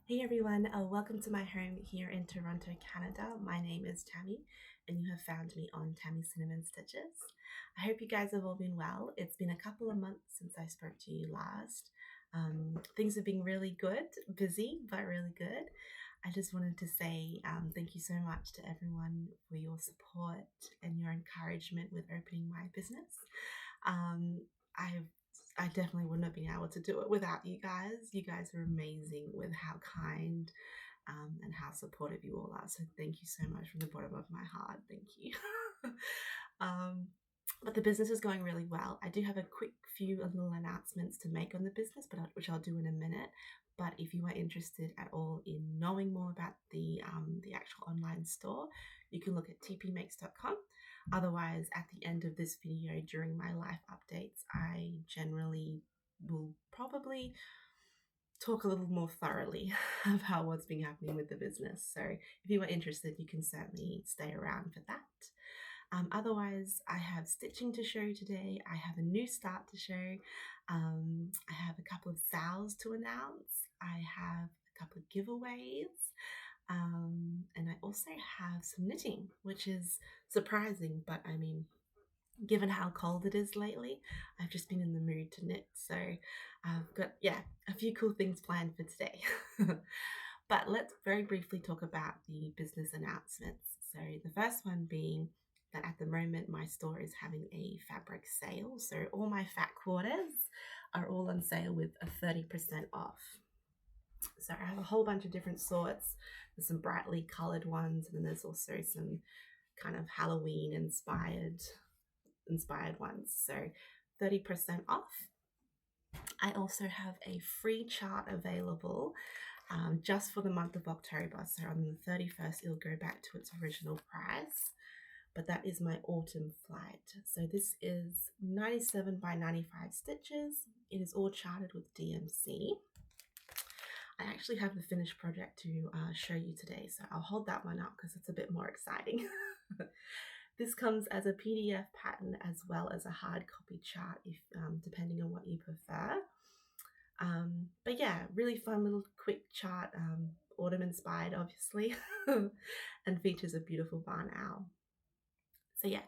Hey everyone, welcome to my home here in Toronto, Canada. My name is Tammy, and you have found me on Tammy Cinnamon Stitches. I hope you guys have all been well. It's been a couple of months since I spoke to you last. Things have been really good, busy, but really good. I just wanted to say thank you so much to everyone for your support and your encouragement with opening my business. Um, I've I definitely wouldn't have been able to do it without you guys. You guys are amazing with how kind and how supportive you all are. So thank you so much from the bottom of my heart. Thank you. um, but the business is going really well. I do have a quick few little announcements to make on the business, which I'll do in a minute. But if you are interested at all in knowing more about the actual online store, you can look at tpmakes.com. Otherwise, at the end of this video during my life updates, I generally will probably talk a little more thoroughly about what's been happening with the business. So if you are interested, you can certainly stay around for that. Otherwise, I have stitching to show today. I have a new start to show. I have a couple of SALs to announce. I have a couple of giveaways. And I also have some knitting, which is surprising, but I mean, given how cold it is lately, I've just been in the mood to knit. So I've got, a few cool things planned for today. But let's very briefly talk about the business announcements. So the first one being that at the moment my store is having a fabric sale. So all my fat quarters are all on sale with a 30% off. So I have a whole bunch of different sorts. There's some brightly colored ones, and then there's also some kind of Halloween inspired ones. So 30% off. I also have a free chart available just for the month of October. So on the 31st, it'll go back to its original price. But that is my autumn flight. So this is 97 by 95 stitches. It is all charted with DMC. I actually have the finished project to show you today, so I'll hold that one up because it's a bit more exciting. This comes as a PDF pattern as well as a hard copy chart, if depending on what you prefer. But yeah, really fun little quick chart, autumn inspired obviously, and features a beautiful barn owl. So yeah,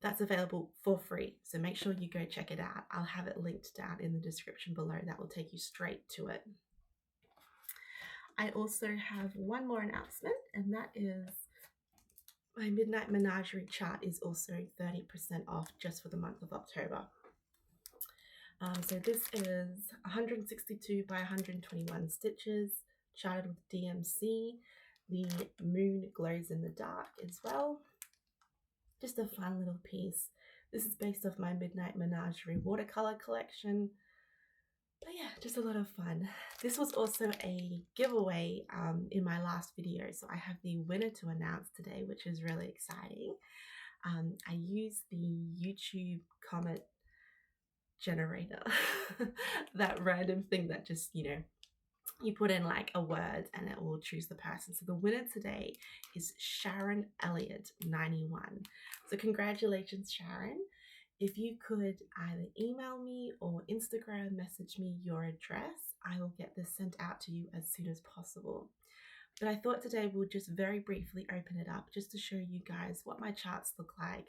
that's available for free, so make sure you go check it out. I'll have it linked down in the description below. That will take you straight to it. I also have one more announcement, and that is my Midnight Menagerie chart is also 30% off just for the month of October. So this is 162 by 121 stitches, charted with DMC. The moon glows in the dark as well. Just a fun little piece. This is based off my Midnight Menagerie watercolor collection. But yeah, just a lot of fun. This was also a giveaway in my last video, so I have the winner to announce today, which is really exciting. I use the YouTube comment generator, that random thing that just, you put in like a word and it will choose the person. So the winner today is Sharon Elliott 91. So congratulations, Sharon. If you could either email me or Instagram message me your address, I will get this sent out to you as soon as possible. But I thought today we'll just very briefly open it up just to show you guys what my charts look like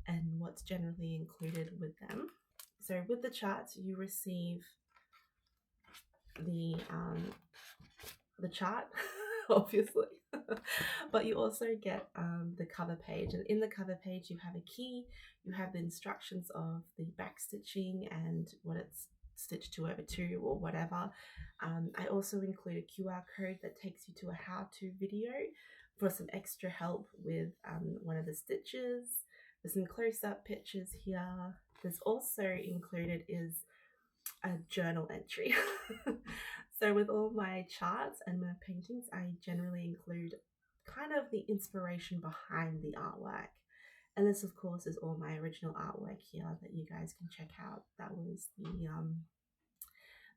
and what's generally included with them. So with the charts, you receive the chart, obviously, but you also get the cover page, and in the cover page you have a key, you have the instructions of the back stitching and what it's stitched to over to or whatever. I also include a QR code that takes you to a how-to video for some extra help with one of the stitches. There's some close-up pictures here. There's also included is a journal entry. So with all my charts and my paintings, I generally include kind of the inspiration behind the artwork. And this, of course, is all my original artwork here that you guys can check out. That was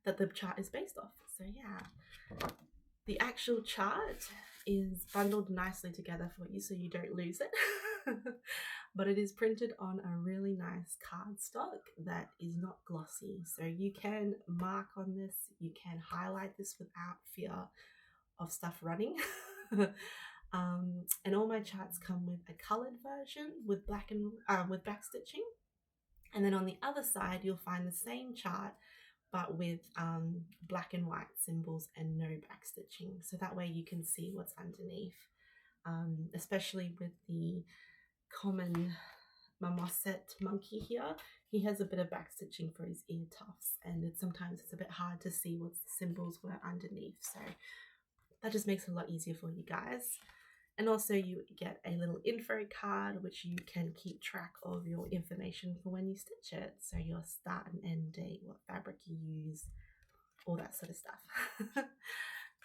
that the chart is based off. So yeah, the actual chart is bundled nicely together for you so you don't lose it. But it is printed on a really nice cardstock that is not glossy. So you can mark on this, you can highlight this without fear of stuff running. And all my charts come with a colored version with black and with back stitching. And then on the other side, you'll find the same chart, but with black and white symbols and no back stitching. So that way you can see what's underneath, especially with the common marmoset monkey here. He has a bit of back stitching for his ear tufts, and sometimes it's a bit hard to see what the symbols were underneath. So that just makes it a lot easier for you guys. And also you get a little info card which you can keep track of your information for when you stitch it. So your start and end date, what fabric you use, all that sort of stuff.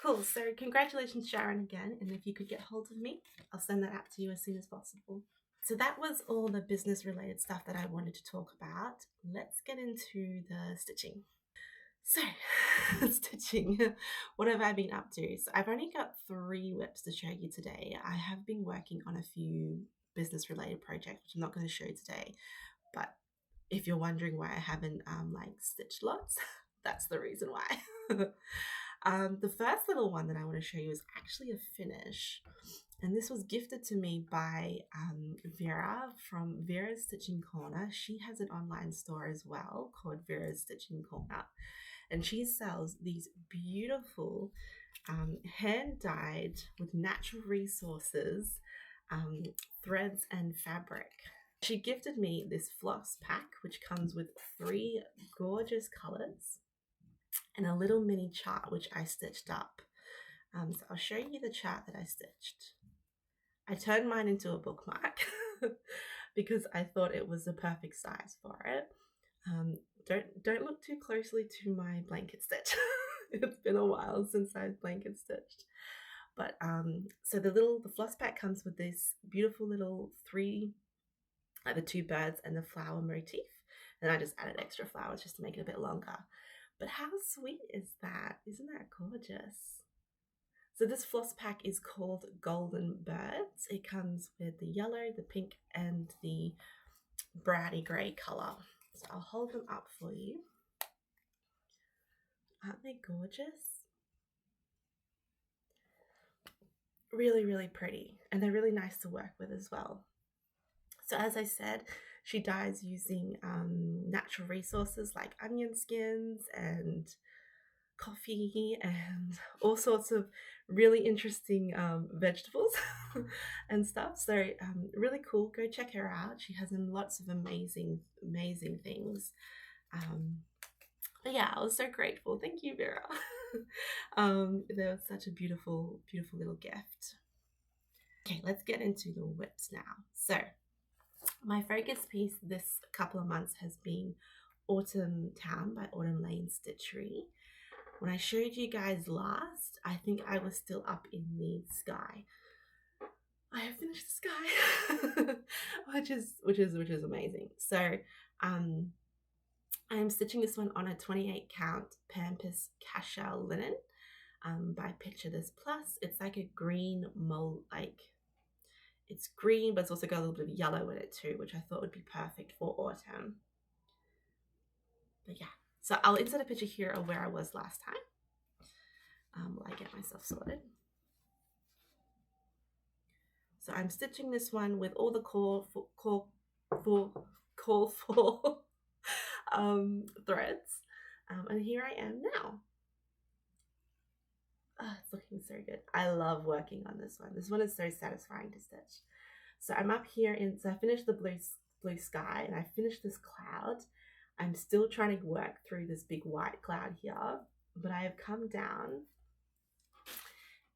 Cool, so congratulations Sharon again, and if you could get hold of me, I'll send that out to you as soon as possible. So that was all the business related stuff that I wanted to talk about. Let's get into the stitching. So, stitching, what have I been up to? So I've only got 3 whips to show you today. I have been working on a few business related projects, which I'm not going to show today, but if you're wondering why I haven't like stitched lots, that's the reason why. The first little one that I want to show you is actually a finish, and this was gifted to me by Vera from Vera's Stitching Corner. She has an online store as well called Vera's Stitching Corner, and she sells these beautiful hand-dyed with natural resources threads and fabric. She gifted me this floss pack which comes with 3 gorgeous colors and a little mini chart which I stitched up. So I'll show you the chart that I stitched. I turned mine into a bookmark because I thought it was the perfect size for it. Don't look too closely to my blanket stitch. It's been a while since I've blanket stitched. But so the floss pack comes with this beautiful little 3, like the 2 birds and the flower motif. And I just added extra flowers just to make it a bit longer. But how sweet is that? Isn't that gorgeous? So this floss pack is called Golden Birds. It comes with the yellow, the pink, and the browny grey colour. So I'll hold them up for you. Aren't they gorgeous? Really, really pretty. And they're really nice to work with as well. So as I said, she dyes using natural resources like onion skins and coffee and all sorts of really interesting vegetables and stuff. So really cool. Go check her out. She has lots of amazing things. But yeah, I was so grateful. Thank you, Vera. That was such a beautiful little gift. Okay, let's get into the whips now. So my focus piece this couple of months has been Autumn Town by Autumn Lane Stitchery. When I showed you guys last, I think I was still up in the sky. I have finished the sky, which is amazing. So I am stitching this one on a 28 count Pampas Cashel linen by Picture This Plus. It's like a green mold, like it's green, but it's also got a little bit of yellow in it too, which I thought would be perfect for autumn. But yeah, so I'll insert a picture here of where I was last time while I get myself sorted. So I'm stitching this one with all the call for threads, and here I am now. Oh, it's looking so good. I love working on this one. This one is so satisfying to stitch. So I'm up here so I finished the blue sky and I finished this cloud. I'm still trying to work through this big white cloud here, but I have come down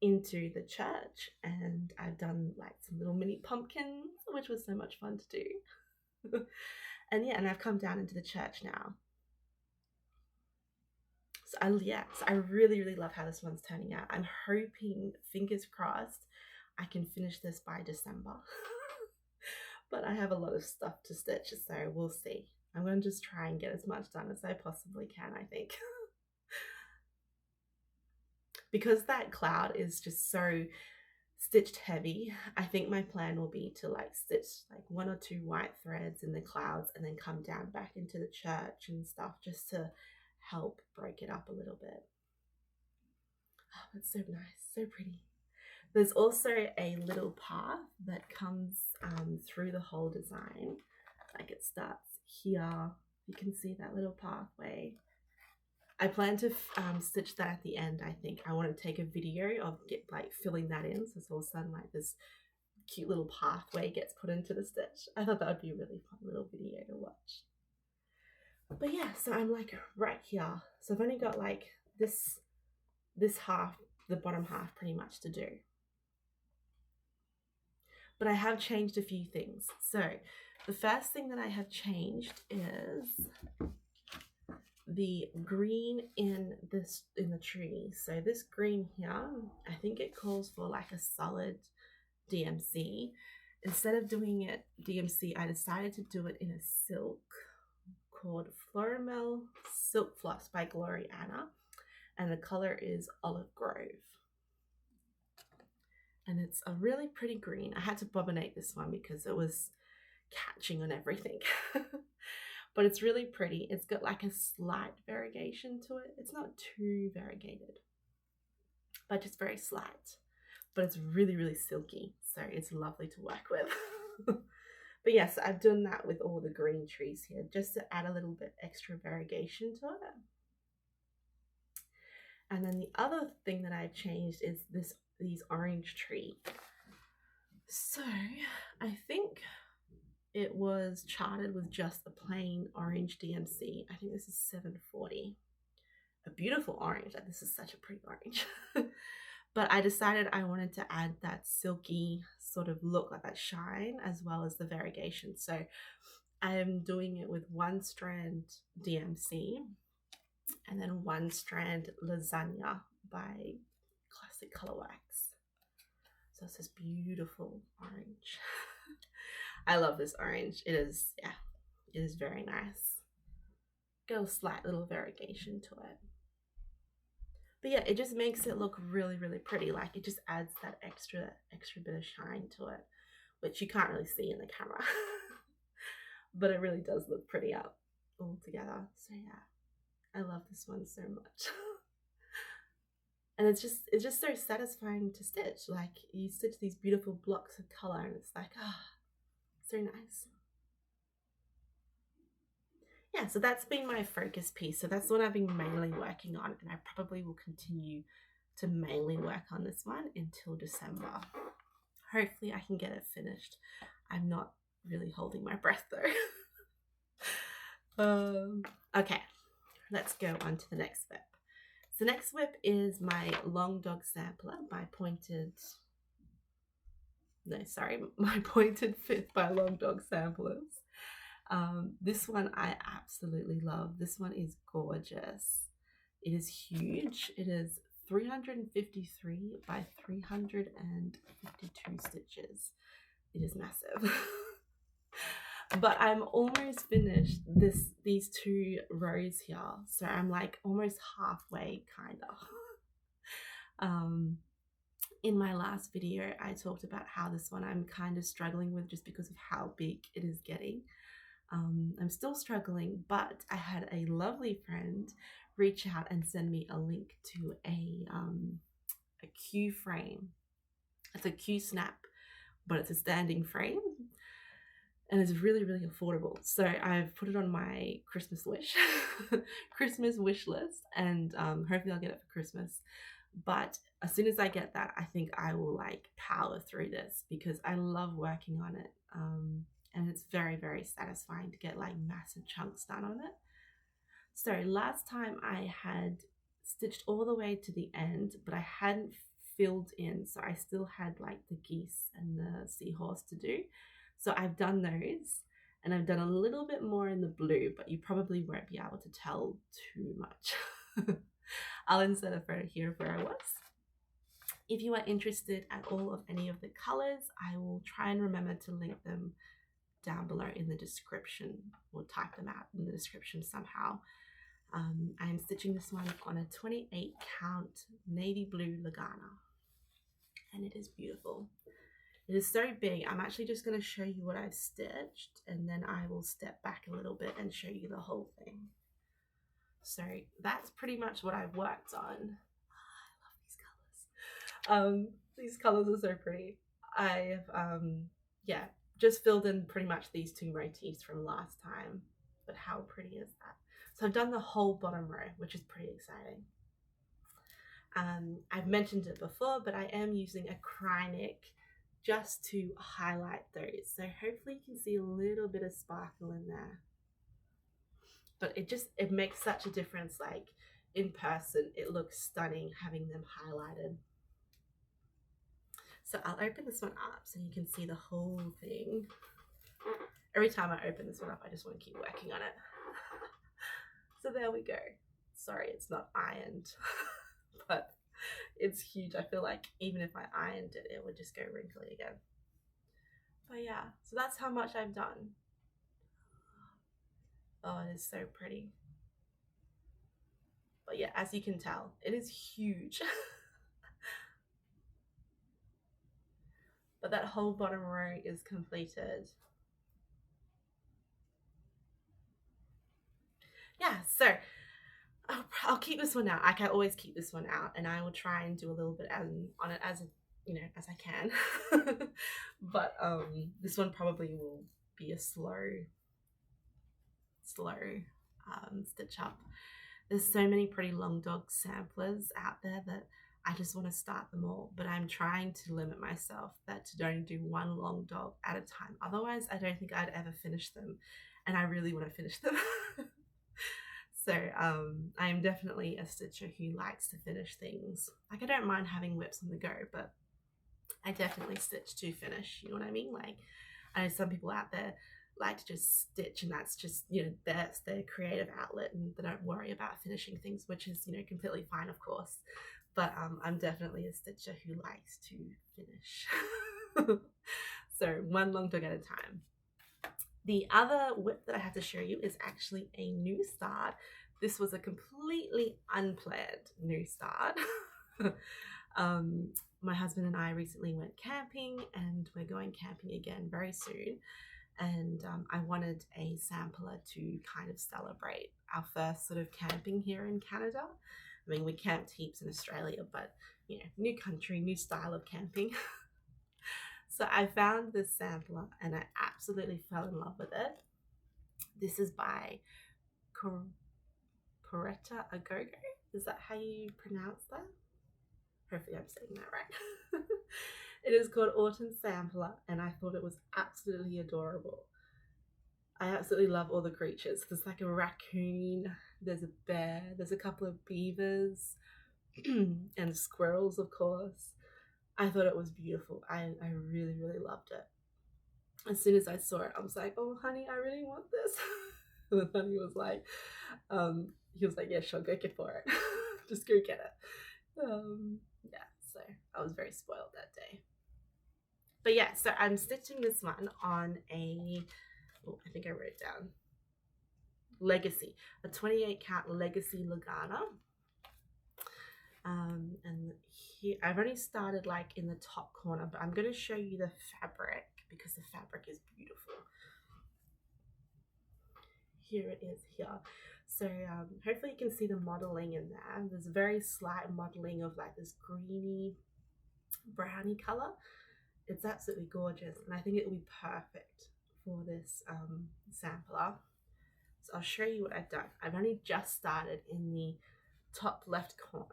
into the church and I've done like some little mini pumpkins, which was so much fun to do. And yeah, and I've come down into the church now. So I really love how this one's turning out. I'm hoping, fingers crossed, I can finish this by December. But I have a lot of stuff to stitch, so we'll see. I'm going to just try and get as much done as I possibly can, I think. Because that cloud is just so stitched heavy, I think my plan will be to like stitch like 1 or 2 white threads in the clouds and then come down back into the church and stuff just to help break it up a little bit. Oh, it's so nice, so pretty. There's also a little path that comes through the whole design. Like it starts here. You can see that little pathway. I plan to stitch that at the end. I think I want to take a video of filling that in, so all of a sudden like this cute little pathway gets put into the stitch. I thought that would be a really fun little video to watch. But yeah, so I'm like right here. So I've only got like this half, the bottom half pretty much to do. But I have changed a few things. So the first thing that I have changed is the green in the tree. So this green here, I think it calls for like a solid DMC. Instead of doing it DMC, I decided to do it in a silk called Florimel Silk Floss by Gloriana, and the color is Olive Grove. And it's a really pretty green. I had to bobbinate this one because it was catching on everything. But it's really pretty. It's got like a slight variegation to it. It's not too variegated, but just very slight. But it's really, really silky. So it's lovely to work with. But yes, I've done that with all the green trees here just to add a little bit extra variegation to it. And then the other thing that I've changed is these orange tree. So I think it was charted with just a plain orange DMC. I think this is 740. A beautiful orange. Like, this is such a pretty orange. But I decided I wanted to add that silky sort of look, like that shine, as well as the variegation. So I am doing it with 1 strand DMC and then 1 strand Lasagna by Classic Color Wax. So it's this beautiful orange. I love this orange. It is, yeah, it is very nice. Got a slight little variegation to it. But yeah, it just makes it look really, really pretty. Like, it just adds that extra bit of shine to it, which you can't really see in the camera. But it really does look pretty up all together. So yeah, I love this one so much. And it's just so satisfying to stitch. Like, you stitch these beautiful blocks of color and it's like, so nice. Yeah, so that's been my focus piece. So that's what I've been mainly working on, and I probably will continue to mainly work on this one until December. Hopefully I can get it finished. I'm not really holding my breath though. Okay, let's go on to the next whip. So the next whip is my Long Dog Sampler, my pointed fifth by Long Dog Samplers. This one I absolutely love. This one is gorgeous. It is huge. It is 353 by 352 stitches. It is massive. But I'm almost finished these 2 rows here. So I'm like almost halfway, kind of. In my last video, I talked about how this one I'm kind of struggling with just because of how big it is getting. I'm still struggling, but I had a lovely friend reach out and send me a link to a Q frame. It's a Q snap, but it's a standing frame, and it's really, really affordable. So I've put it on my Christmas wish list, and hopefully I'll get it for Christmas. But as soon as I get that, I think I will like power through this because I love working on it. And it's very, very satisfying to get like massive chunks done on it. So last time I had stitched all the way to the end, but I hadn't filled in. So I still had like the geese and the seahorse to do. So I've done those, and I've done a little bit more in the blue, but you probably won't be able to tell too much. I'll insert a photo here of where I was. If you are interested at all of any of the colors, I will try and remember to link them down below in the description, or type them out in the description somehow. I am stitching this one on a 28 count navy blue Lagana, and it is beautiful. It is so big. I'm actually just going to show you what I've stitched, and then I will step back a little bit and show you the whole thing. So that's pretty much what I've worked on. I love these These colors are so pretty. I've yeah, just filled in pretty much these two motifs from last time, but how pretty is that? So I've done the whole bottom row, which is pretty exciting. I've mentioned it before, but I am using a Krienik just to highlight those. So hopefully you can see a little bit of sparkle in there. But it makes such a difference. Like in person, it looks stunning having them highlighted. So I'll open this one up so you can see the whole thing. Every time I open this one up, I just want to keep working on it. So there we go. Sorry, it's not ironed, but it's huge. I feel like even if I ironed it, it would just go wrinkly again. But yeah, so that's how much I've done. Oh, it is so pretty. But yeah, as you can tell, it is huge. But that whole bottom row is completed. Yeah, so I'll keep this one out. I can always keep this one out, and I will try and do a little bit on it as as I can. But this one probably will be a slow stitch up. There's so many pretty long dog samplers out there that I just want to start them all, but I'm trying to limit myself to only do one long dog at a time. Otherwise, I don't think I'd ever finish them, and I really want to finish them. So I am definitely a stitcher who likes to finish things. Like I don't mind having whips on the go, but I definitely stitch to finish. You know what I mean? Like I know some people out there like to just stitch, and that's just that's their creative outlet, and they don't worry about finishing things, which is completely fine, of course. But I'm definitely a stitcher who likes to finish. So one long dog at a time. The other whip that I have to show you is actually a new start. This was a completely unplanned new start. My husband and I recently went camping, and we're going camping again very soon. And I wanted a sampler to kind of celebrate our first sort of camping here in Canada. I mean, we camped heaps in Australia, but new country, new style of camping. So I found this sampler and I absolutely fell in love with it. This is by Corbett, a gogo. Is that how you pronounce that? Hopefully I'm saying that right. It is called Autumn Sampler, and I thought it was absolutely adorable. I absolutely love all the creatures. There's like a raccoon, there's a bear, there's a couple of beavers, and squirrels, of course. I thought it was beautiful. I really, really loved it. As soon as I saw it, I was like, oh, honey, I really want this. And then honey was like, he was like, yeah, sure, go get for it. Just go get it. Yeah, so I was very spoiled that day. But yeah, so I'm stitching this one on I think I wrote it down. Legacy, a 28 count Legacy Lagana. And here I've only started like in the top corner, but I'm going to show you the fabric because the fabric is beautiful. Here it is here. So hopefully you can see the modeling in there. There's a very slight modeling of like this greeny browny color. It's absolutely gorgeous, and I think it will be perfect for this sampler. So I'll show you what I've done. I've only just started in the top left corner.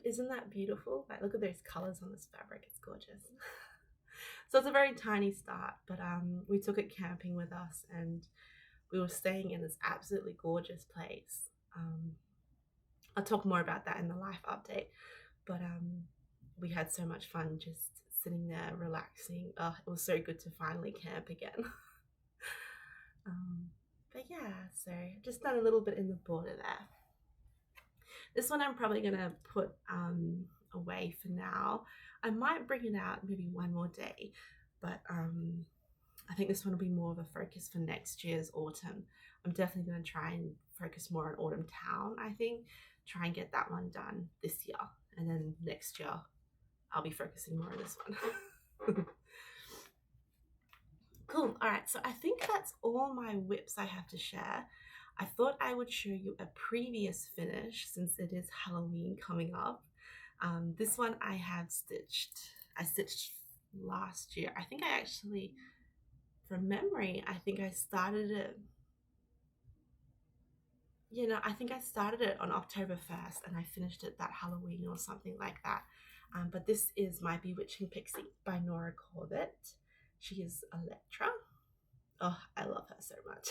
Isn't that beautiful? Like, look at those colors on this fabric. It's gorgeous. So it's a very tiny start, but we took it camping with us, and we were staying in this absolutely gorgeous place. I'll talk more about that in the life update, but we had so much fun just sitting there relaxing. Oh, it was so good to finally camp again. But yeah, so just done a little bit in the border there. This one I'm probably going to put away for now. I might bring it out maybe one more day, but I think this one will be more of a focus for next year's autumn. I'm definitely going to try and focus more on Autumn Towne, I think. Try and get that one done this year, and then next year I'll be focusing more on this one. Cool. All right, so I think that's all my whips I have to share. I thought I would show you a previous finish since it is Halloween coming up. This one I have stitched. I stitched last year. I think I actually, from memory, I think I started it. I think I started it on October 1st and I finished it that Halloween or something like that. But this is my Bewitching Pixie by Nora Corbett. She is Electra. Oh, I love her so much.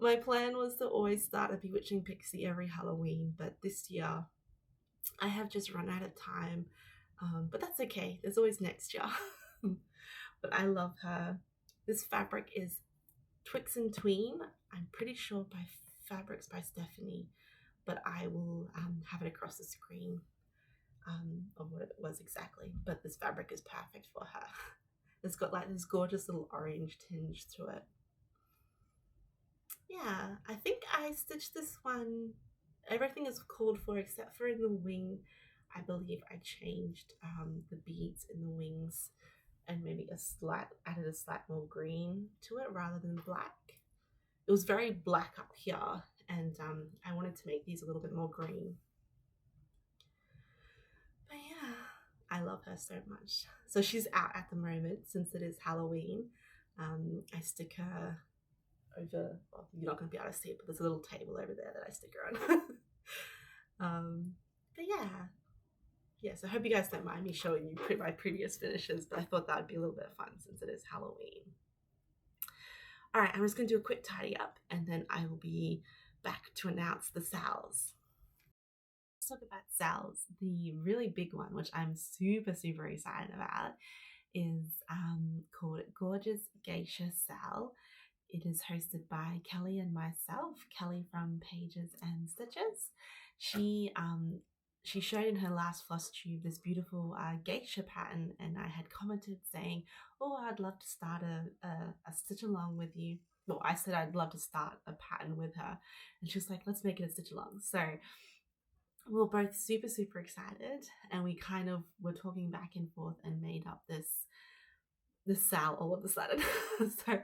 My plan was to always start a Bewitching Pixie every Halloween, but this year I have just run out of time. But that's okay. There's always next year. But I love her. This fabric is Twix and Tween. I'm pretty sure by Fabrics by Stephanie, but I will have it across the screen of what it was exactly. But this fabric is perfect for her. It's got like this gorgeous little orange tinge to it. Yeah, I think I stitched this one. Everything is called for except for in the wing. I believe I changed the beads in the wings and maybe added a slight more green to it rather than black. It was very black up here, and I wanted to make these a little bit more green. But yeah, I love her so much. So she's out at the moment since it is Halloween. I stick her over, well, you're not going to be able to see it, but there's a little table over there that I stick her on. But yeah, so I hope you guys don't mind me showing you my previous finishes, but I thought that would be a little bit of fun since it is Halloween. All right, I'm just going to do a quick tidy up and then I will be back to announce the SALs. Let's talk about SALs. The really big one, which I'm super excited about, is called GorgeousGeishaSAL. It is hosted by Kelly and myself, Kelly from Pages and Stitches. She showed in her last Flosstube this beautiful geisha pattern, and I had commented saying, oh, I'd love to start a stitch along with you. Well, I said I'd love to start a pattern with her, and she was like, let's make it a stitch along. So we were both super excited, and we kind of were talking back and forth and made up this SAL all of a sudden. So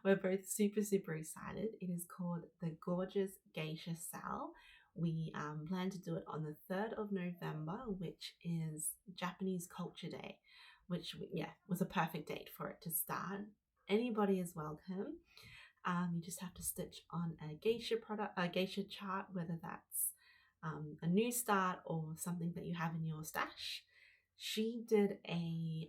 we're both super excited. It is called the GorgeousGeishaSAL. We plan to do it on the 3rd of November, which is Japanese Culture Day, which was a perfect date for it to start. Anybody is welcome. You just have to stitch on a geisha chart, whether that's a new start or something that you have in your stash. She did a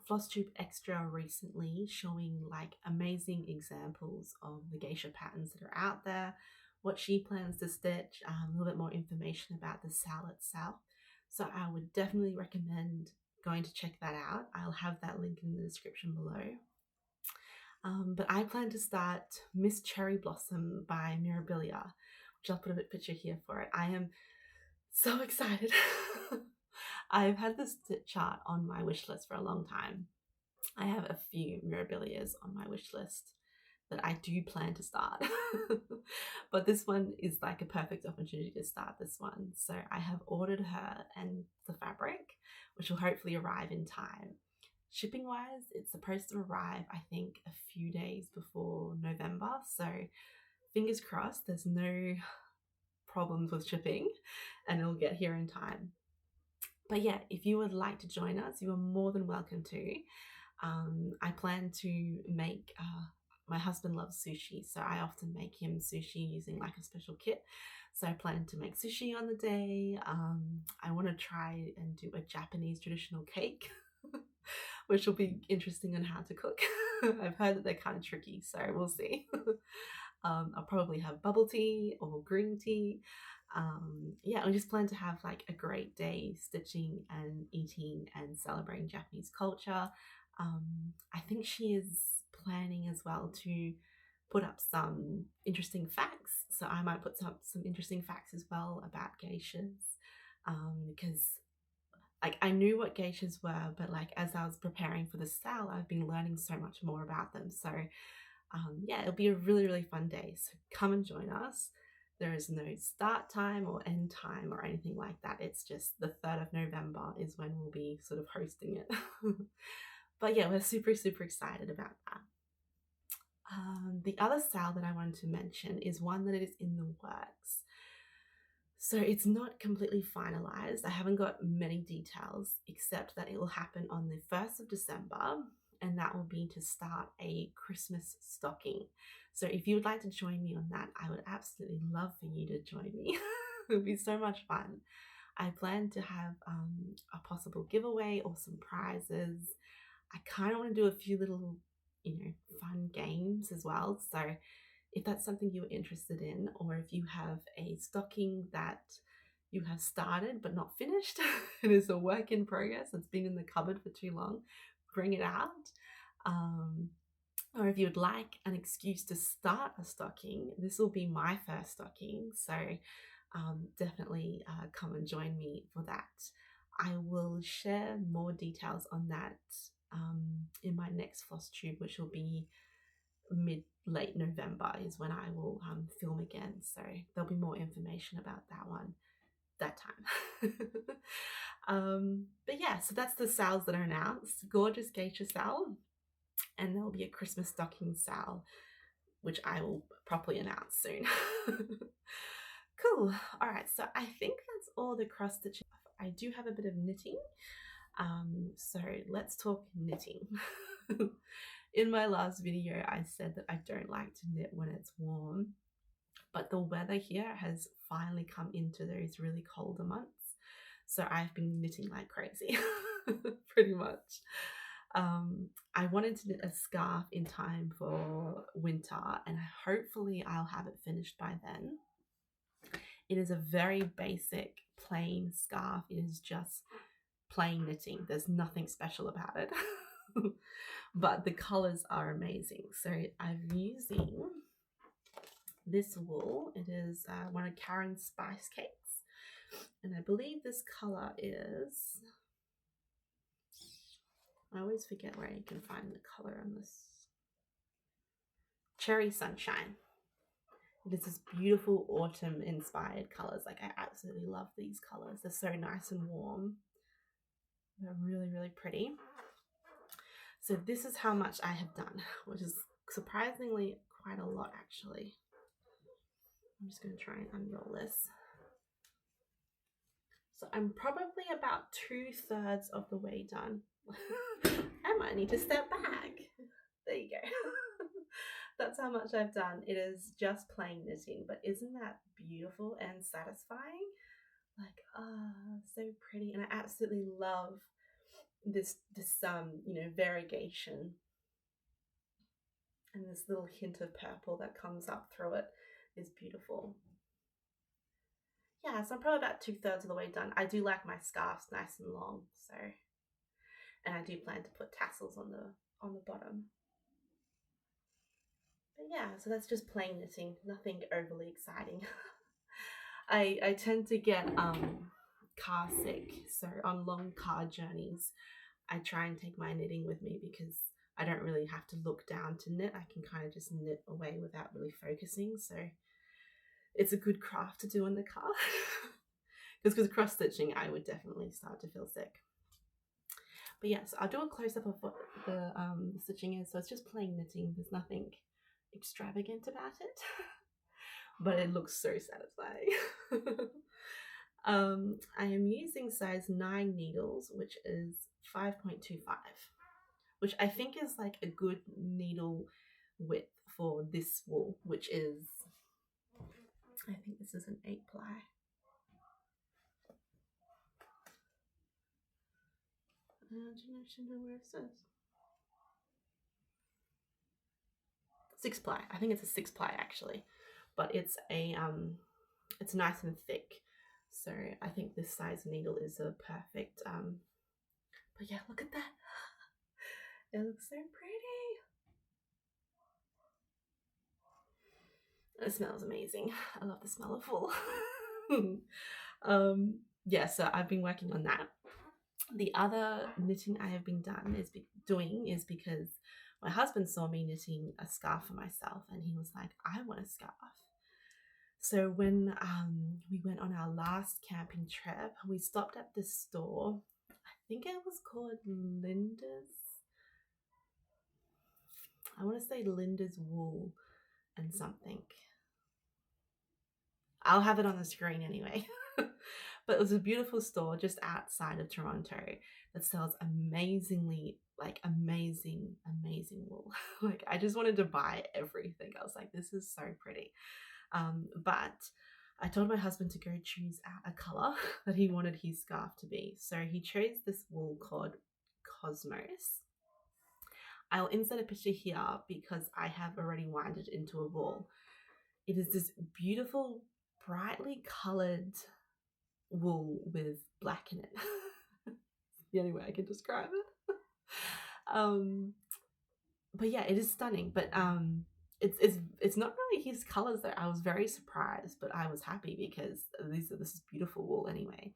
Flosstube extra recently showing like amazing examples of the geisha patterns that are out there, what she plans to stitch, a little bit more information about the SAL itself. So I would definitely recommend going to check that out. I'll have that link in the description below. But I plan to start Miss Cherry Blossom by Mirabilia, which I'll put a picture here for it. I am so excited. I've had this chart on my wish list for a long time. I have a few Mirabilias on my wish list that I do plan to start. But this one is like a perfect opportunity to start this one. So I have ordered her and the fabric, which will hopefully arrive in time. Shipping wise, it's supposed to arrive, I think, a few days before November. So fingers crossed there's no problems with shipping and it'll get here in time. But yeah, if you would like to join us, you are more than welcome to. I plan to make, my husband loves sushi, so I often make him sushi using like a special kit. So I plan to make sushi on the day. I want to try and do a Japanese traditional cake, which will be interesting on how to cook. I've heard that they're kind of tricky, so we'll see. I'll probably have bubble tea or green tea. Yeah, we just plan to have like a great day stitching and eating and celebrating Japanese culture. I think she is planning as well to put up some interesting facts, so I might put some interesting facts as well about geishas, because like I knew what geishas were, but like as I was preparing for the SAL, I've been learning so much more about them. So yeah, it'll be a really fun day. So come and join us. There is no start time or end time or anything like that. It's just the 3rd of November is when we'll be sort of hosting it. But yeah, we're super excited about that. The other SAL that I wanted to mention is one that is in the works. So it's not completely finalized. I haven't got many details except that it will happen on the 1st of December, and that will be to start a Christmas stocking. So if you would like to join me on that, I would absolutely love for you to join me. It would be so much fun. I plan to have a possible giveaway or some prizes. I kind of want to do a few little, fun games as well. So if that's something you're interested in, or if you have a stocking that you have started but not finished, it is a work in progress, it's been in the cupboard for too long, bring it out. Or if you would like an excuse to start a stocking, this will be my first stocking. So definitely come and join me for that. I will share more details on that in my next Flosstube, which will be late November is when I will film again. So there'll be more information about that one that time. But yeah, so that's the SALs that are announced. GorgeousGeishaSAL, and there'll be a Christmas stocking SAL, which I will properly announce soon. Cool. All right, so I think that's all the cross stitching. I do have a bit of knitting. So let's talk knitting. In my last video, I said that I don't like to knit when it's warm, but the weather here has finally come into those really colder months. So I've been knitting like crazy, pretty much. I wanted to knit a scarf in time for winter, and hopefully I'll have it finished by then. It is a very basic, plain scarf. It is just plain knitting. There's nothing special about it. But the colors are amazing. So I'm using this wool. It is one of Caron's spice cakes, and I believe this color is, I always forget where you can find the color on this, Cherry Sunshine. It is this beautiful autumn inspired colors. Like, I absolutely love these colors. They're so nice and warm. They're really, really pretty. So this is how much I have done, which is surprisingly quite a lot, actually. I'm just going to try and unroll this. So I'm probably about 2/3 of the way done. I might need to step back. There you go. That's how much I've done. It is just plain knitting, but isn't that beautiful and satisfying? Like, so pretty. And I absolutely love this variegation, and this little hint of purple that comes up through it is beautiful. Yeah, so I'm probably about 2/3 of the way done. I do like my scarves nice and long, so, and I do plan to put tassels on the bottom. But yeah, so that's just plain knitting, nothing overly exciting. I tend to get car sick, so on long car journeys I try and take my knitting with me because I don't really have to look down to knit. I can kind of just knit away without really focusing, so it's a good craft to do in the car. Because with cross stitching I would definitely start to feel sick. But yeah, so I'll do a close-up of what the stitching is. So it's just plain knitting, there's nothing extravagant about it. But it looks so satisfying. I am using size 9 needles, which is 5.25, which I think is like a good needle width for this wool, which is, I think this is an 8-ply. Do you know where it says? 6-ply. I think it's a 6-ply actually, but it's a it's nice and thick, so I think this size needle is a perfect but yeah, look at that. It looks so pretty. It smells amazing. I love the smell of wool. Yeah, so I've been working on that. The other knitting I have been doing is because my husband saw me knitting a scarf for myself, and he was like, I want a scarf. So when we went on our last camping trip, we stopped at this store. I think it was called Linda's. I want to say Linda's Wool and something. I'll have it on the screen anyway. But it was a beautiful store just outside of Toronto that sells amazingly, like amazing wool. Like I just wanted to buy everything. I was like, this is so pretty. But I told my husband to go choose a color that he wanted his scarf to be. So he chose this wool called Cosmos. I'll insert a picture here because I have already wound it into a ball. It is this beautiful, brightly colored wool with black in it. The only way I can describe it. But yeah, it is stunning. But it's not really his colors though. I was very surprised, but I was happy because this is beautiful wool anyway.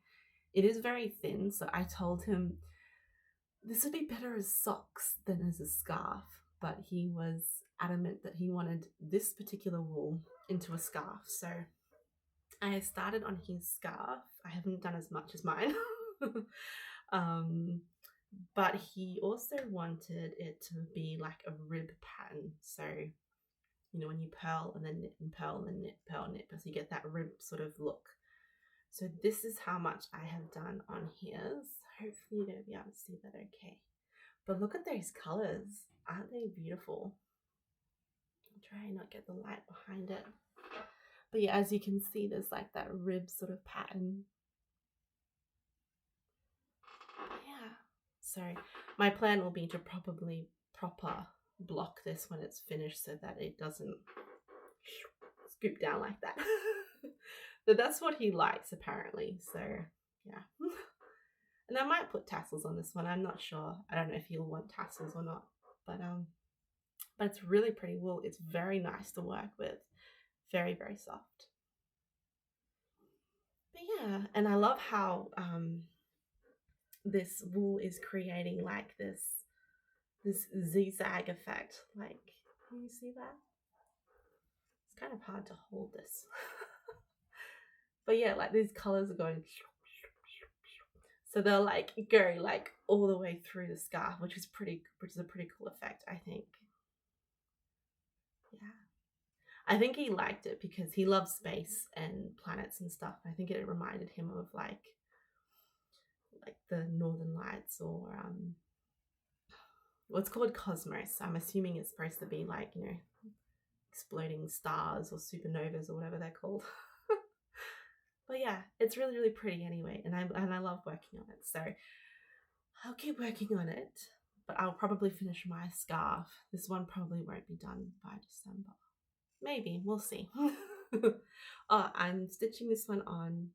It is very thin, so I told him this would be better as socks than as a scarf, but he was adamant that he wanted this particular wool into a scarf. So I started on his scarf. I haven't done as much as mine. But he also wanted it to be like a rib pattern. So, you know, when you purl and then knit and purl and then knit, purl, knit, so you get that rib sort of look. So this is how much I have done on his. Hopefully you're going to be able to see that okay. But look at those colors. Aren't they beautiful? I'll try and not get the light behind it. But yeah, as you can see, there's like that rib sort of pattern. Yeah. So my plan will be to probably proper block this when it's finished so that it doesn't scoop down like that. But that's what he likes apparently. So yeah. And I might put tassels on this one. I'm not sure. I don't know if he'll want tassels or not. But it's really pretty wool. It's very nice to work with. Very, very soft. But yeah, and I love how this wool is creating like this zigzag effect. Like, can you see that? It's kind of hard to hold this. But yeah, like these colors are going, so they'll like go like all the way through the scarf, which is a pretty cool effect, I think. Yeah, I think he liked it because he loves space and planets and stuff. I think it reminded him of like the Northern Lights or what's called Cosmos. I'm assuming it's supposed to be like, you know, exploding stars or supernovas or whatever they're called. But yeah, it's really, really pretty anyway, and I love working on it. So I'll keep working on it, but I'll probably finish my scarf. This one probably won't be done by December. Maybe, we'll see. Oh, I'm stitching this one on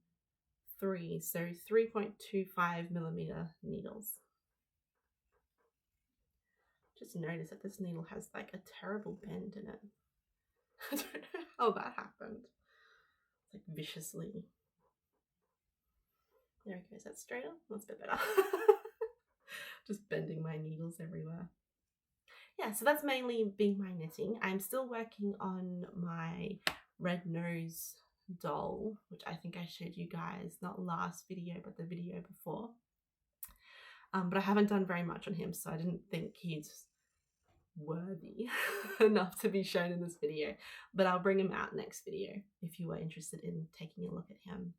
3.25 millimeter needles. Just notice that this needle has like a terrible bend in it. I don't know how that happened. It's like viciously. There it goes. That's straighter. That's a bit better. Just bending my needles everywhere. Yeah, so that's mainly been my knitting. I'm still working on my red nose doll, which I think I showed you guys not last video but the video before. But I haven't done very much on him, so I didn't think he's worthy enough to be shown in this video. But I'll bring him out next video if you were interested in taking a look at him.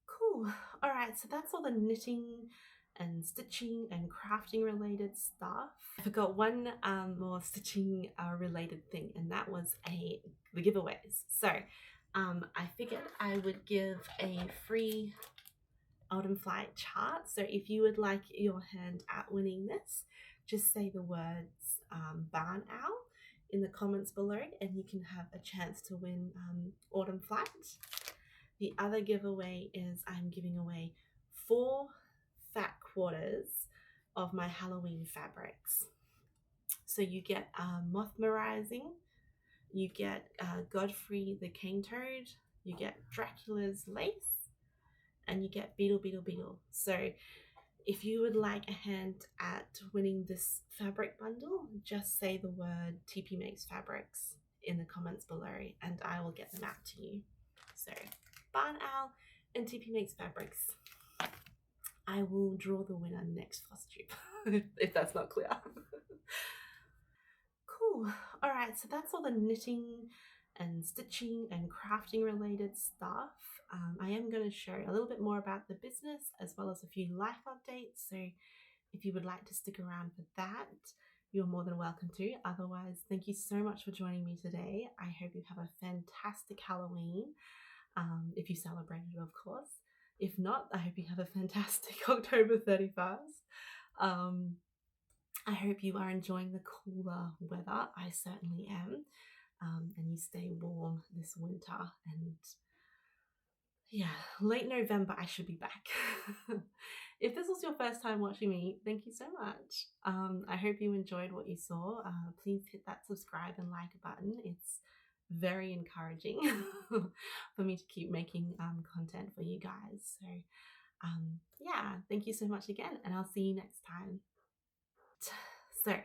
Cool. All right, so that's all the knitting and stitching and crafting related stuff. I forgot one more stitching related thing, and that was the giveaways. So I figured I would give a free Autumn Flight chart. So if you would like your hand at winning this, just say the words Barn Owl in the comments below and you can have a chance to win Autumn Flight. The other giveaway is I'm giving away 4 fat quarters of my Halloween fabrics. So you get Mothmerizing, you get Godfrey the Cane Toad, you get Dracula's Lace, and you get Beetle Beetle Beetle. So if you would like a hand at winning this fabric bundle, just say the word TPmakes fabrics in the comments below and I will get them out to you. So Barn Owl and TPmakes fabrics. I will draw the winner next Flosstube, if that's not clear. Cool. All right, so that's all the knitting and stitching and crafting related stuff. I am going to share a little bit more about the business as well as a few life updates. So if you would like to stick around for that, you're more than welcome to. Otherwise, thank you so much for joining me today. I hope you have a fantastic Halloween, if you celebrated it, of course. If not, I hope you have a fantastic October 31st. I hope you are enjoying the cooler weather. I certainly am. And you stay warm this winter. And yeah, late November, I should be back. If this was your first time watching me, thank you so much. I hope you enjoyed what you saw. Please hit that subscribe and like button. It's very encouraging for me to keep making content for you guys. So yeah, thank you so much again, and I'll see you next time. So,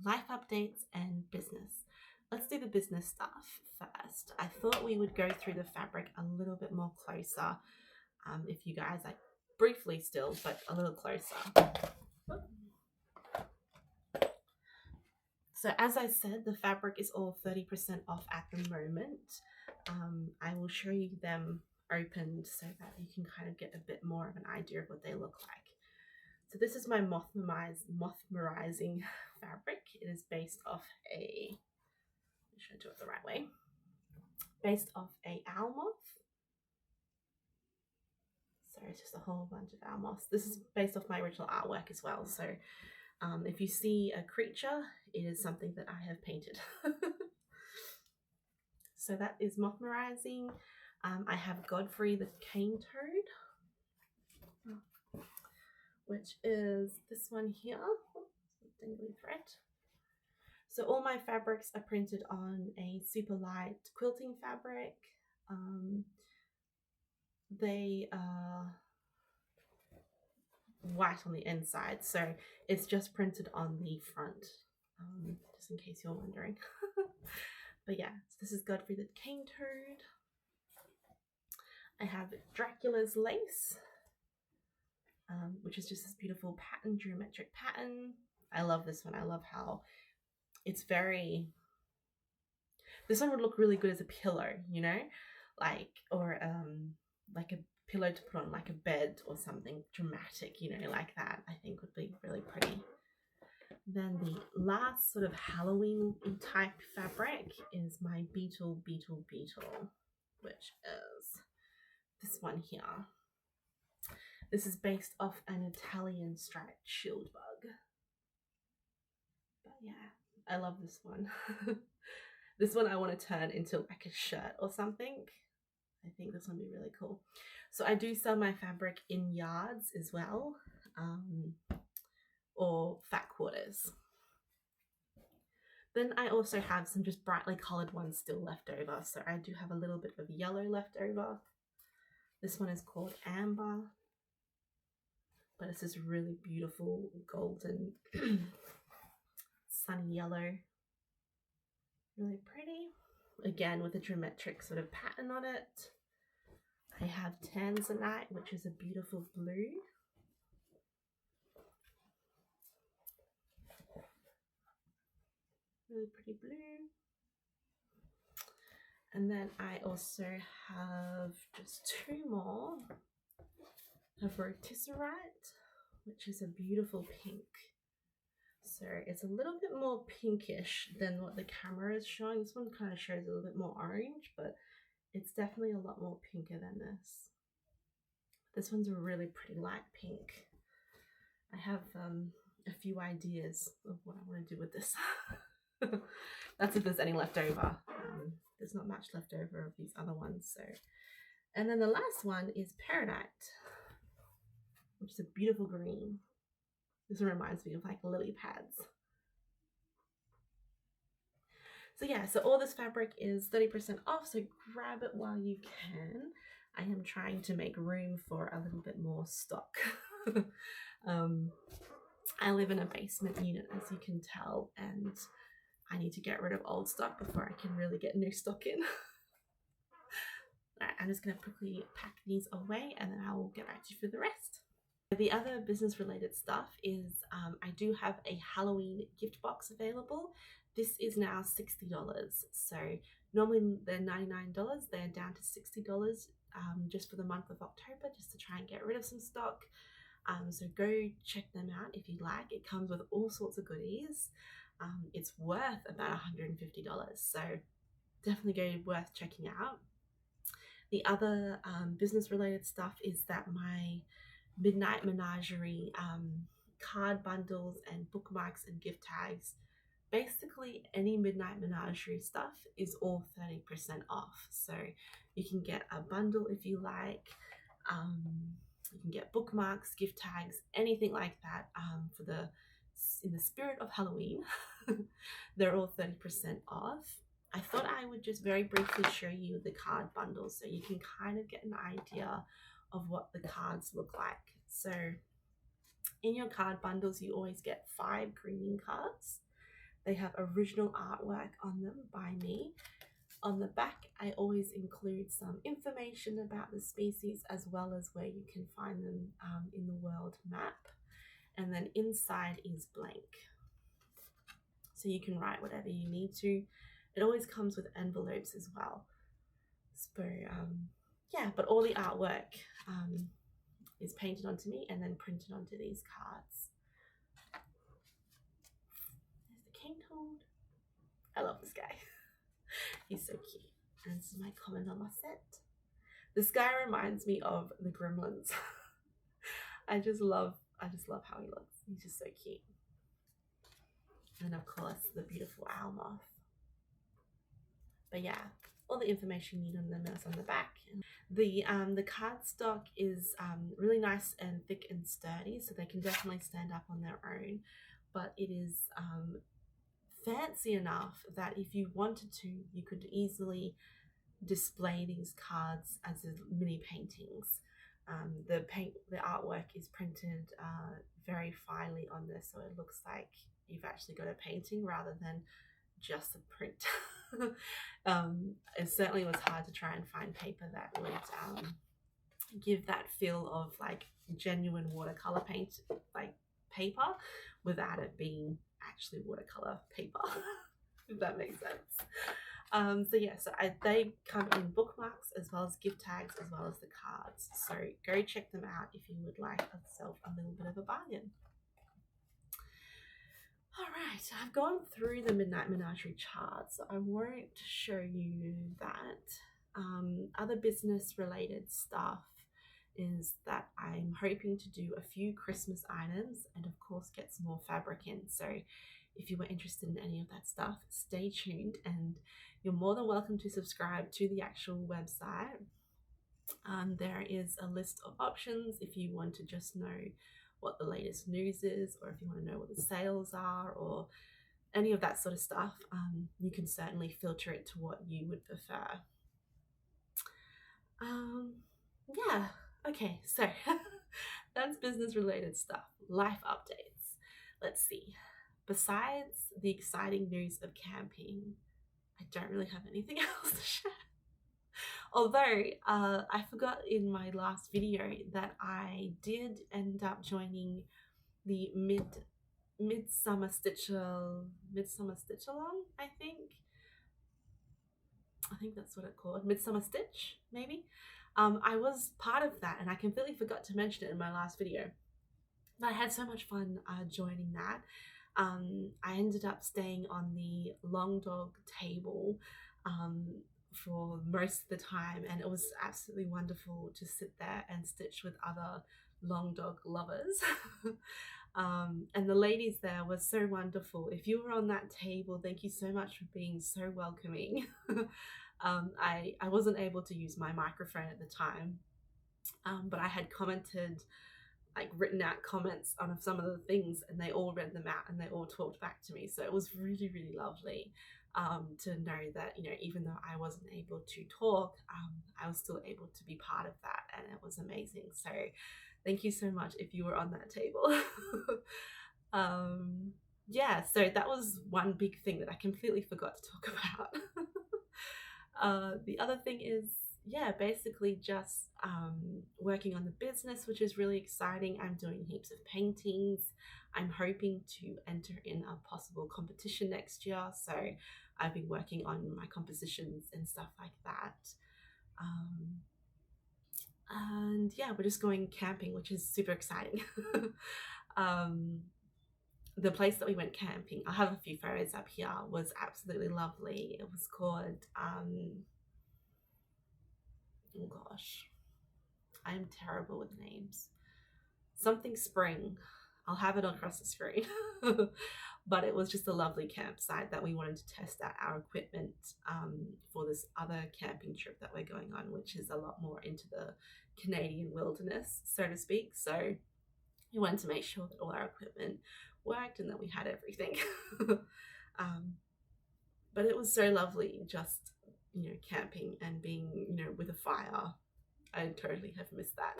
life updates and business. Let's do the business stuff first. I thought we would go through the fabric a little bit more closer. If you guys, like, briefly still, but a little closer. So as I said, the fabric is all 30% off at the moment. I will show you them opened so that you can kind of get a bit more of an idea of what they look like. So this is my mothmerizing fabric. It is based off a, should I do it the right way? Based off a owl moth. So it's just a whole bunch of owl moths. This is based off my original artwork as well. So if you see a creature, it is something that I have painted. So that is mothmerizing. I have Godfrey the cane toad, which is this one here, dangly thread. So all my fabrics are printed on a super light quilting fabric. They are white on the inside, so it's just printed on the front, just in case you're wondering. But yeah, so this is Godfrey the cane toad. I have Dracula's lace, which is just this beautiful pattern, geometric pattern. I love this one. I love how it's very, this one would look really good as a pillow, you know, like, or like a pillow to put on like a bed or something dramatic, you know, like that, I think would be really pretty. Then the last sort of Halloween type fabric is my Beetle, which is this one here. This is based off an Italian striped shield bug. But yeah, I love this one. This one I want to turn into like a shirt or something. I think this one would be really cool. So I do sell my fabric in yards as well, or fat quarters. Then I also have some just brightly coloured ones still left over. So I do have a little bit of yellow left over. This one is called Amber, but it's this really beautiful golden sunny yellow. Really pretty. Again, with a geometric sort of pattern on it. I have Tanzanite, which is a beautiful blue. Really pretty blue. And then I also have just two more. I have Rotisserite, which is a beautiful pink. So it's a little bit more pinkish than what the camera is showing. This one kind of shows a little bit more orange, but it's definitely a lot more pinker than this. This one's a really pretty light pink. I have a few ideas of what I want to do with this. That's if there's any left over. There's not much left over of these other ones. So, and then the last one is Peridite, which is a beautiful green. This one reminds me of like lily pads. So yeah, so all this fabric is 30% off, so grab it while you can. I am trying to make room for a little bit more stock. I live in a basement unit, as you can tell, and I need to get rid of old stock before I can really get new stock in. Right, I'm just going to quickly pack these away and then I will get back to you for the rest. The other business related stuff is I do have a Halloween gift box available. this is now $60. So normally they're $99, they're down to $60 just for the month of October, just to try and get rid of some stock. So go check them out if you like. It comes with all sorts of goodies. It's worth about $150, so definitely worth checking out. The other business related stuff is that my Midnight Menagerie card bundles and bookmarks and gift tags, basically any Midnight Menagerie stuff is all 30% off. So you can get a bundle if you like. You can get bookmarks, gift tags, anything like that in the spirit of Halloween. They're all 30% off. I thought I would just very briefly show you the card bundles so you can kind of get an idea of what the cards look like. So in your card bundles, you always get 5 greeting cards. They have original artwork on them by me. On the back, I always include some information about the species as well as where you can find them in the world map. And then inside is blank. So you can write whatever you need to. It always comes with envelopes as well. So yeah, but all the artwork is painted onto me and then printed onto these cards. There's the king toad. I love this guy. He's so cute. And this is my comment on my set. This guy reminds me of the Gremlins. I just love how he looks. He's just so cute. And of course the beautiful owl moth. But yeah, all the information you need on them is on the back. The cardstock is really nice and thick and sturdy, so they can definitely stand up on their own. But it is fancy enough that if you wanted to, you could easily display these cards as mini paintings. The artwork is printed very finely on this, so it looks like you've actually got a painting rather than just a print. It certainly was hard to try and find paper that would give that feel of like genuine watercolor paint, like paper, without it being actually watercolor paper, if that makes sense. So yeah, they come in bookmarks as well as gift tags as well as the cards. So go check them out if you would like yourself a little bit of a bargain. Alright, I've gone through the Midnight Menagerie charts, so I won't show you that. Other business related stuff is that I'm hoping to do a few Christmas items and of course get some more fabric in. So if you were interested in any of that stuff, stay tuned, and you're more than welcome to subscribe to the actual website. There is a list of options if you want to just know what the latest news is, or if you want to know what the sales are, or any of that sort of stuff. You can certainly filter it to what you would prefer. Yeah, okay, so that's business related stuff. Life updates. Let's see. Besides the exciting news of camping, I don't really have anything else to share. Although I forgot in my last video that I did end up joining the Midsummer Stitch-along, I think that's what it's called. Midsummer Stitch, maybe. I was part of that, and I completely forgot to mention it in my last video. But I had so much fun joining that. I ended up staying on the long dog table for most of the time, and it was absolutely wonderful to sit there and stitch with other long dog lovers. And the ladies there were so wonderful. If you were on that table, thank you so much for being so welcoming. I wasn't able to use my microphone at the time, but I had commented, like written out comments on some of the things, and they all read them out and they all talked back to me. So it was really, really lovely to know that, you know, even though I wasn't able to talk, I was still able to be part of that, and it was amazing. So thank you so much if you were on that table. Yeah, so that was one big thing that I completely forgot to talk about. The other thing is, yeah, basically just working on the business, which is really exciting. I'm doing heaps of paintings. I'm hoping to enter in a possible competition next year. So I've been working on my compositions and stuff like that. Um, and yeah, we're just going camping, which is super exciting. um, the place that we went camping, I have a few photos up here, was absolutely lovely. It was called, oh gosh, I'm terrible with names. Something Spring. I'll have it across the screen. But it was just a lovely campsite that we wanted to test out our equipment for this other camping trip that we're going on, which is a lot more into the Canadian wilderness, so to speak. So we wanted to make sure that all our equipment worked and that we had everything. um, but it was so lovely just, camping and being, with a fire. I totally have missed that.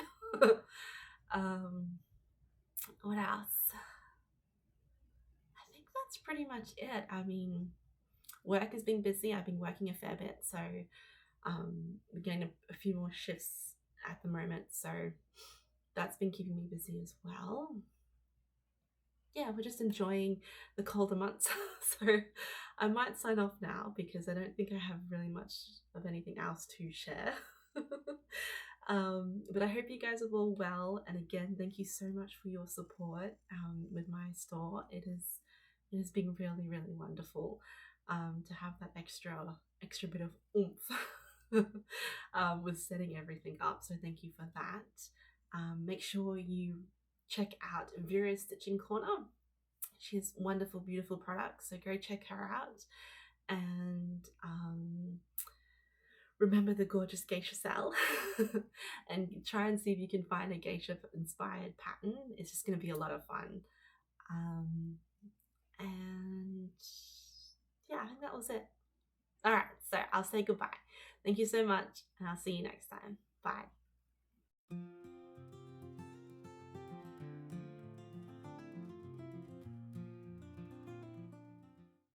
What else? I think that's pretty much it. I mean, work has been busy. I've been working a fair bit, so we're getting a few more shifts at the moment, so that's been keeping me busy as well. Yeah, we're just enjoying the colder months. So I might sign off now because I don't think I have really much of anything else to share. But I hope you guys are all well, and again, thank you so much for your support with my store. It has been really, really wonderful to have that extra bit of oomph with setting everything up. So thank you for that. Make sure you check out Vera's Stitching Corner. She has wonderful, beautiful products, so go check her out. And remember the gorgeous GeishaSAL and try and see if you can find a geisha inspired pattern. It's just going to be a lot of fun. And yeah, I think that was it. All right, so I'll say goodbye. Thank you so much, and I'll see you next time. Bye.